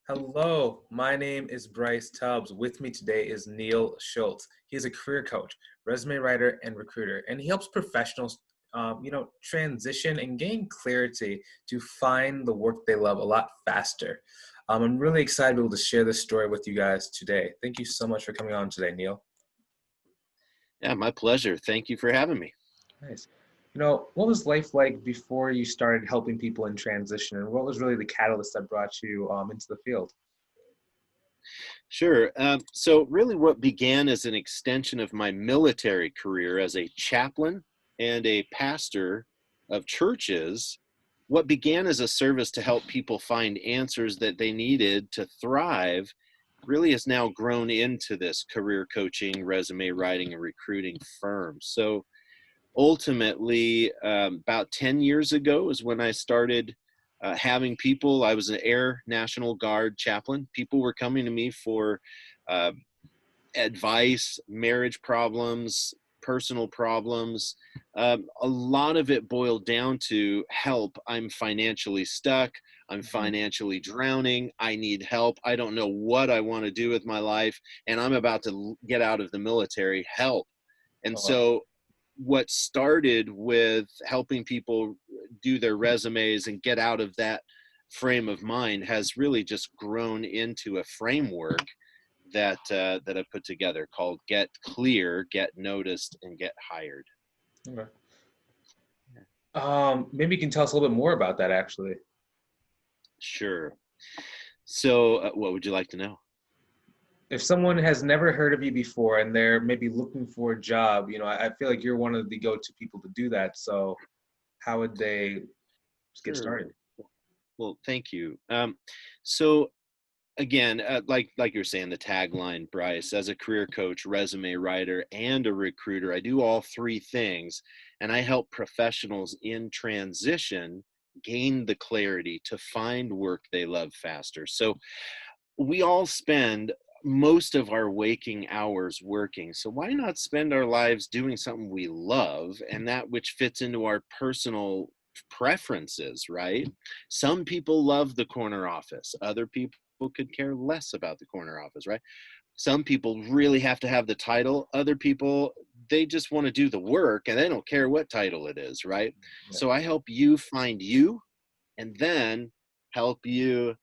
Hello, my name is Bryce Tubbs. With me today is Neil Schultz. He is a career coach, resume writer, and recruiter, and he helps professionals, transition and gain clarity to find the work they love a lot faster. I'm really excited to be able to share this story with you guys today. Thank you so much for coming on today, Neil. Yeah, my pleasure. Thank you for having me. Nice. What was life like before you started helping people in transition, and what was really the catalyst that brought you into the field? Sure. So, really, what began as an extension of my military career as a chaplain and a pastor of churches, what began as a service to help people find answers that they needed to thrive really has now grown into this career coaching, resume writing, and recruiting firm. So, ultimately, about 10 years ago is when I started having people. I was an Air National Guard chaplain. People were coming to me for uh, advice, marriage problems, personal problems. A lot of it boiled down to help. I'm financially stuck. I'm Mhm. financially drowning. I need help. I don't know what I want to do with my life. And I'm about to get out of the military. Help. And Oh, wow. so what started with helping people do their resumes and get out of that frame of mind has really just grown into a framework that I put together called Get Clear, Get Noticed, and Get Hired. Okay. Maybe you can tell us a little bit more about that, actually. Sure. So, what would you like to know? If someone has never heard of you before and they're maybe looking for a job, I feel like you're one of the go-to people to do that. So how would they get started? Sure. Well, thank you. So again, like you're saying, the tagline, Bryce, as a career coach, resume writer, and a recruiter, I do all three things, and I help professionals in transition gain the clarity to find work they love faster. So we all spend most of our waking hours working. So why not spend our lives doing something we love and that which fits into our personal preferences, right? Some people love the corner office. Other people could care less about the corner office, right? Some people really have to have the title. Other people, they just want to do the work and they don't care what title it is, right? Yeah. So I help you find you and then help you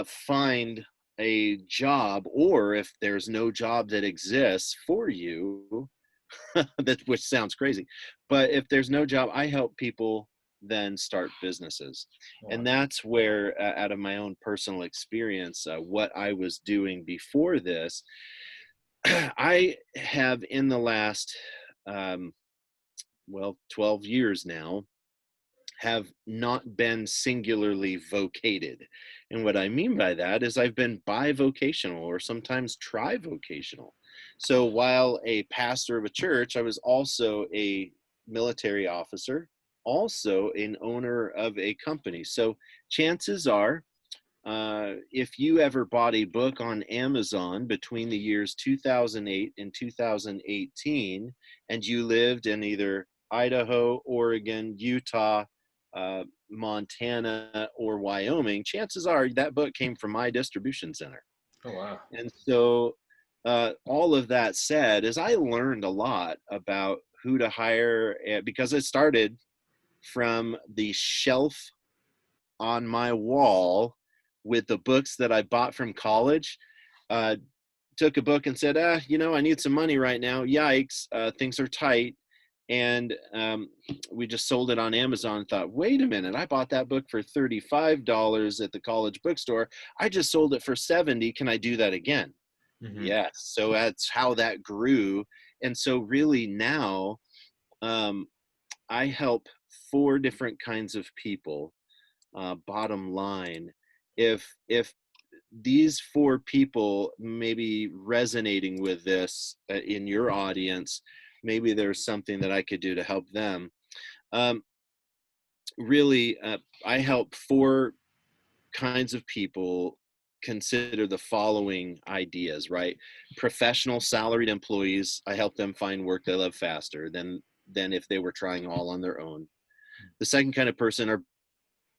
find a job, or if there's no job that exists for you, that which sounds crazy, but if there's no job, I help people then start businesses. Wow. And that's where, out of my own personal experience, what I was doing before this, I have in the last, um, 12 years now, have not been singularly vocated. And what I mean by that is I've been bivocational or sometimes trivocational. So while a pastor of a church, I was also a military officer, also an owner of a company. So chances are, if you ever bought a book on Amazon between the years 2008 and 2018, and you lived in either Idaho, Oregon, Utah, Montana, or Wyoming, chances are that book came from my distribution center. Oh, wow. And so, all of that said, is I learned a lot about who to hire because it started from the shelf on my wall with the books that I bought from college. Uh, Took a book and said, I need some money right now. Yikes, things are tight. And we just sold it on Amazon and thought, wait a minute, I bought that book for $35 at the college bookstore. I just sold it for $70. Can I do that again? Hmm. Yes. So that's how that grew. And so really now, um, I help four different kinds of people. Bottom line, if these four people may be resonating with this in your audience, maybe there's something that I could do to help them. Um, really, I help four kinds of people consider the following ideas, right? Professional salaried employees, I help them find work they love faster than if they were trying all on their own. The second kind of person are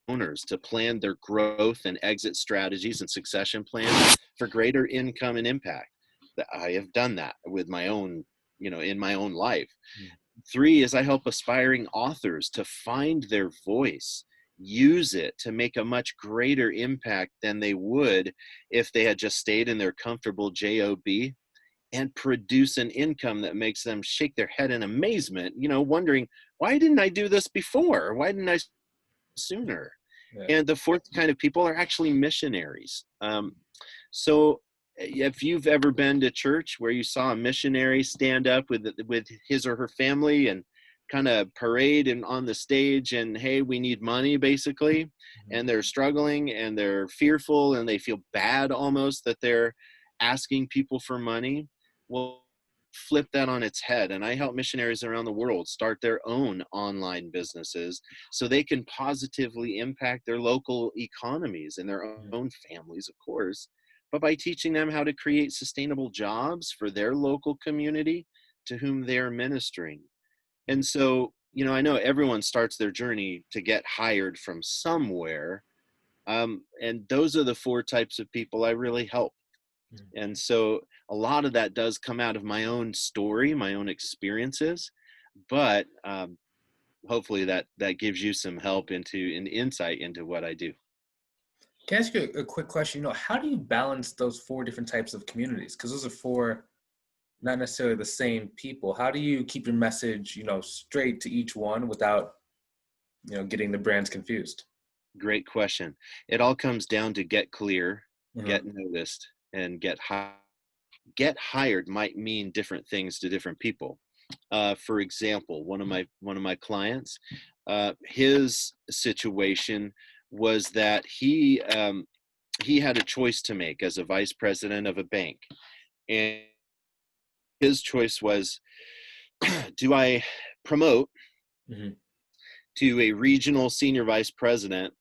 owners to plan their growth and exit strategies and succession plans for greater income and impact. That I have done that with my own, in my own life. Mm. 3 is I help aspiring authors to find their voice, use it to make a much greater impact than they would if they had just stayed in their comfortable job, and produce an income that makes them shake their head in amazement, wondering, why didn't I do this before? Why didn't I sooner? Yeah. And the 4th kind of people are actually missionaries. So if you've ever been to church where you saw a missionary stand up with his or her family and kind of parade and on the stage and, hey, we need money, basically, Mhm. and they're struggling and they're fearful and they feel bad almost that they're asking people for money. Well, flip that on its head, and I help missionaries around the world start their own online businesses so they can positively impact their local economies and their Mhm. own families, of course, but by teaching them how to create sustainable jobs for their local community to whom they're ministering. And so, I know everyone starts their journey to get hired from somewhere. And those are the 4 types of people I really help. Mhm. And so a lot of that does come out of my own story, my own experiences, but hopefully that gives you some help into an insight into what I do. Can I ask you a quick question? How do you balance those 4 different types of communities? Because those are 4 not necessarily the same people. How do you keep your message, straight to each one without, getting the brands confused? Great question. It all comes down to get clear, Mhm. get noticed, and get hired. Get hired might mean different things to different people. For example, one of my clients, his situation was that he had a choice to make as a vice president of a bank, and his choice was, do I promote Mhm. to a regional senior vice president,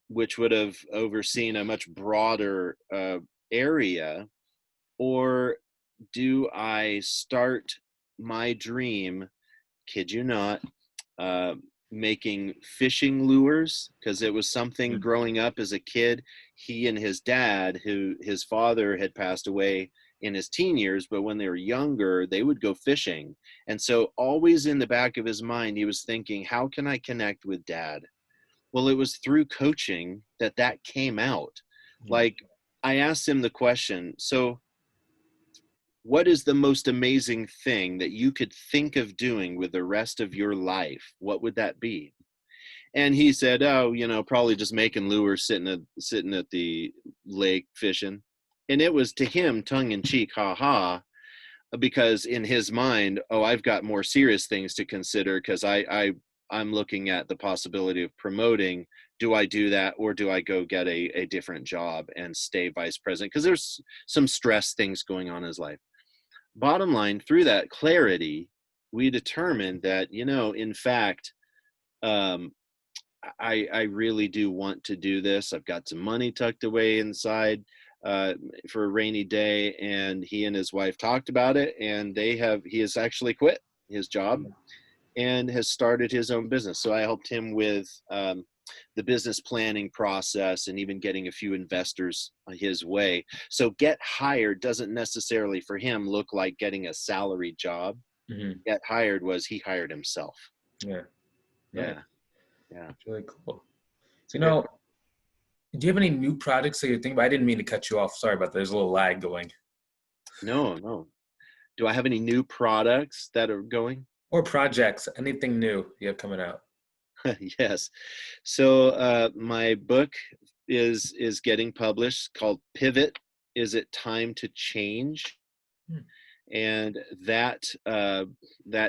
which would have overseen a much broader area, or do I start my dream, kid you not, uh, making fishing lures? Because it was something Mhm. growing up as a kid. He and his dad, who his father had passed away in his teen years, but when they were younger, they would go fishing. And so, always in the back of his mind, he was thinking, how can I connect with dad? Well, it was through coaching that came out. Mhm. Like, I asked him the question, so what is the most amazing thing that you could think of doing with the rest of your life? What would that be? And he said, oh, probably just making lures, sitting at the lake fishing. And it was to him tongue in cheek, ha ha, because in his mind, oh, I've got more serious things to consider, because I'm looking at the possibility of promoting. Do I do that, or do I go get a different job and stay vice president? Because there's some stress things going on in his life. Bottom line, through that clarity, we determined that, in fact, um, I really do want to do this. I've got some money tucked away inside uh, for a rainy day, and he and his wife talked about it, and he has actually quit his job and has started his own business. So I helped him with the business planning process and even getting a few investors his way. So get hired doesn't necessarily for him look like getting a salary job. Mhm. Get hired was he hired himself. Yeah. Nice. Yeah, yeah. It's really cool. So, Good. do you have any new projects that you're thinking about? I didn't mean to cut you off. Sorry about that. There's a little lag going. No, no. Do I have any new products that are going? Or projects, anything new you have coming out? Yes. So my book is getting published, called Pivot. Is it time to change? Hmm. And that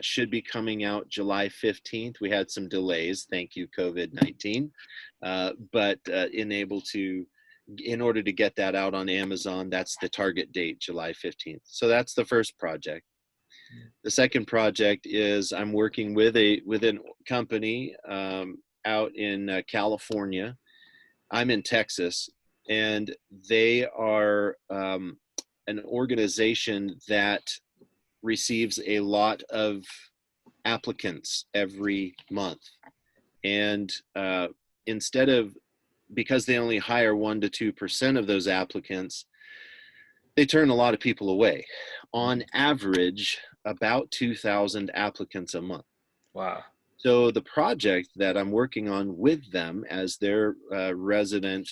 should be coming out July 15th. We had some delays, thank you COVID-19, but in order to get that out on Amazon, that's the target date, July 15th. So that's the first project. The second project is I'm working with a company out in California. I'm in Texas, and they are an organization that receives a lot of applicants every month. And instead of because they only hire 1 to 2% of those applicants, they turn a lot of people away. On average, about 2,000 applicants a month. Wow. So the project that I'm working on with them as their resident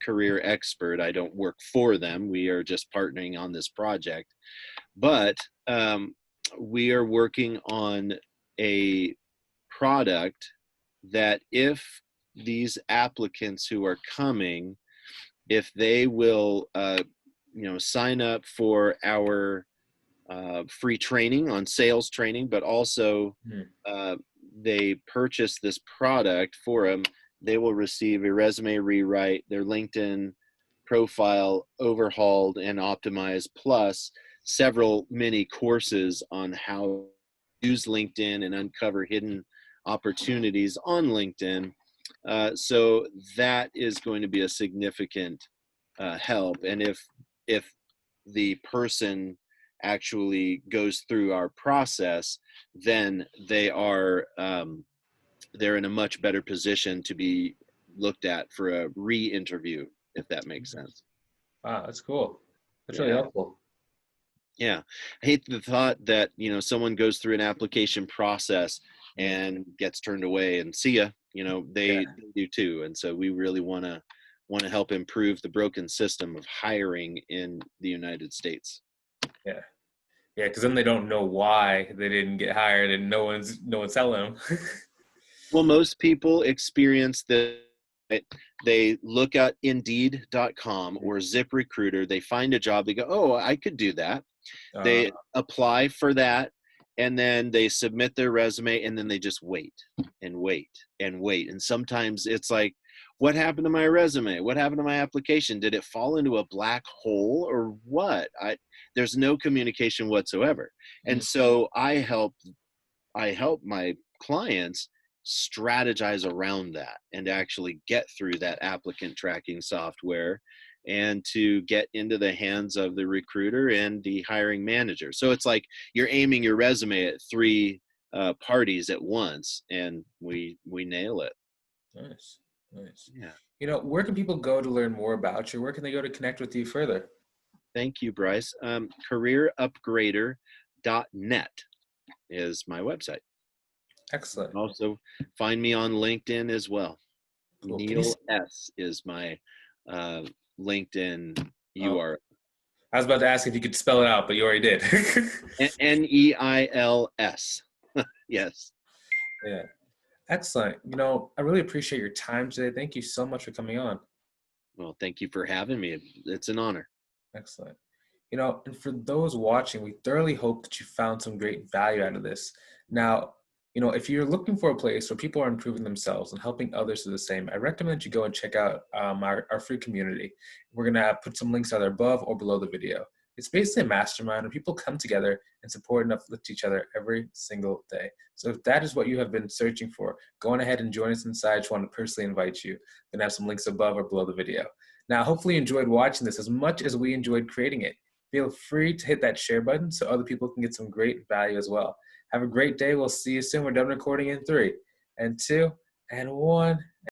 career expert, I don't work for them. We are just partnering on this project. But we are working on a product that if these applicants who are coming, if they will, sign up for our free training on sales training, but also they purchase this product for them, they will receive a resume rewrite, their LinkedIn profile overhauled and optimized, plus several mini courses on how to use LinkedIn and uncover hidden opportunities on LinkedIn. So that is going to be a significant help. And if the person actually goes through our process, then they're in a much better position to be looked at for a re-interview, if that makes sense. Wow, that's cool. That's really Yeah. helpful. Yeah. I hate the thought that, someone goes through an application process and gets turned away and see ya, they do too. And so we really want to help improve the broken system of hiring in the United States. Yeah. Yeah, because then they don't know why they didn't get hired, and no one's telling them. Well, most people experience that. They look at Indeed.com or ZipRecruiter. They find a job. They go, "Oh, I could do that." They apply for that, and then they submit their resume, and then they just wait and wait and wait. And sometimes it's like, what happened to my resume? What happened to my application? Did it fall into a black hole or what? There's no communication whatsoever. And so I help my clients strategize around that and actually get through that applicant tracking software and to get into the hands of the recruiter and the hiring manager. So it's like you're aiming your resume at 3 parties at once, and we nail it. Nice. Yeah. Where can people go to learn more about you? Where can they go to connect with you further? Thank you, Bryce. Careerupgrader.net is my website. Excellent. Also, find me on LinkedIn as well. Cool. Neil S is my LinkedIn URL. I was about to ask if you could spell it out, but you already did. Neils. Yes. Yeah. Excellent. I really appreciate your time today. Thank you so much for coming on. Well, thank you for having me. It's an honor. Excellent. And for those watching, we thoroughly hope that you found some great value out of this. Now, if you're looking for a place where people are improving themselves and helping others do the same, I recommend you go and check out our free community. We're going to put some links either above or below the video. It's basically a mastermind where people come together and support and uplift each other every single day. So if that is what you have been searching for, go on ahead and join us inside. I just want to personally invite you. We're going to have some links above or below the video. Now, hopefully you enjoyed watching this as much as we enjoyed creating it. Feel free to hit that share button so other people can get some great value as well. Have a great day. We'll see you soon. We're done recording in 3 and 2 and 1.